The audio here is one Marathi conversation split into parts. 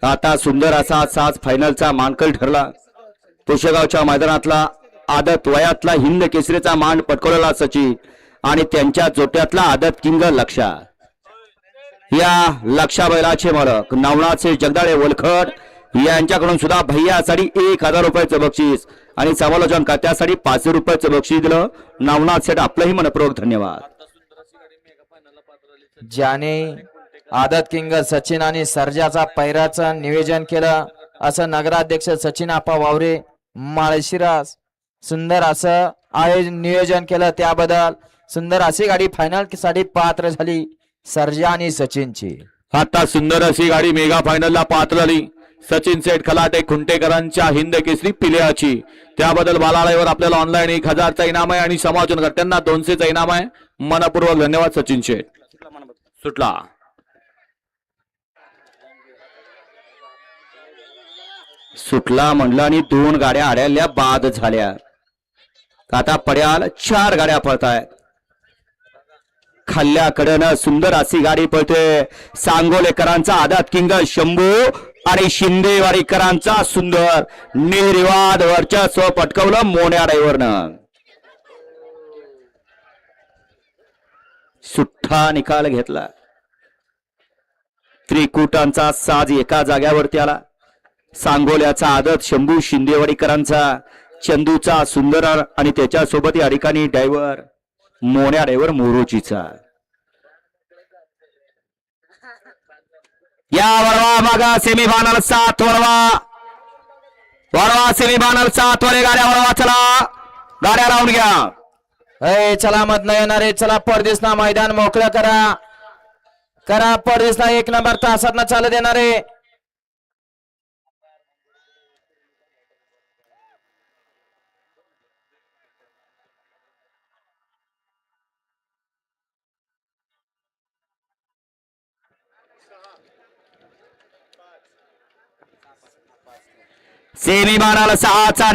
आता सुंदर असा साज फायनलचा मानकरी ठरला. पुष्यगावच्या मैदानातला आदत वयातला हिंद केसरीचा मान पटकवलेला सचिन आणि त्यांच्या जोट्यातला आदत किंग लक्षा. या लक्षा बैलाचे मालक नवनाथचे जगदाळे वलखड यांच्याकडून सुद्धा भैयासाठी 1000 रुपयाचं बक्षीस आणि समालोचन त्यासाठी 500 रुपयाचं बक्षीस दिलं. नवनाथ सेठ आपलंही मनपूर्वक धन्यवाद. ज्याने आदत किंग सचिन आणि सर्जाचा पैराचं नियोजन केलं असं नगराध्यक्ष सचिन आप्पा वावरे माळशिरास सुंदर असं आयोजन नियोजन केलं त्याबद्दल सुंदर अशी गाडी फायनल साठी पात्र झाली सर्जा आणि सचिनची. आता सुंदर अशी गाडी मेगा फायनलला पात्र झाली सचिन सेठ खलाटे खुंटेकरांच्या हिंद केसरी पिल्याची. त्याबद्दल बालाळेवर आपल्याला ऑनलाईन 1000चा इनाम आहे आणि समालोचनकर्त्यांना 200चा इनाम आहे. मनपूर्वक धन्यवाद सचिन शेठ. सुटला सुटला म्हणलं आणि 2 गाड्या आड्याल्या बाद झाल्या. आता पड्याल 4 गाड्या पळतायत. खाल्ल्याकडनं सुंदर अशी गाडी पळते सांगोलेकरांचा आदत किंग शंभू आणि शिंदेवाडीकरांचा सुंदर निर्विवाद वर्चस्व पटकवलं मोन्या ड्रायव्हरनं. सुठ्ठा निकाल घेतला. त्रिकुटांचा साज एका जाग्यावरती आला. सांगोल्याचा आदत शंभू शिंदेवाडीकरांचा चंदूचा सुंदर आणि त्याच्यासोबत या ठिकाणी ड्रायव्हर मोन्या ड्रायव्हर मोरोचीचा. या वळवा मागा सेमीफायनल 7 वळवा सेमीफायनल 7 वळे गाड्या वळवा. चला गाड्या लावून घ्या. चला मत नाही येणारे चला परदेसना मैदान मोकळं करा परदेसना 1 नंबर तासात चालत येणारे. सेमीफायनल 6चा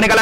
निकाल.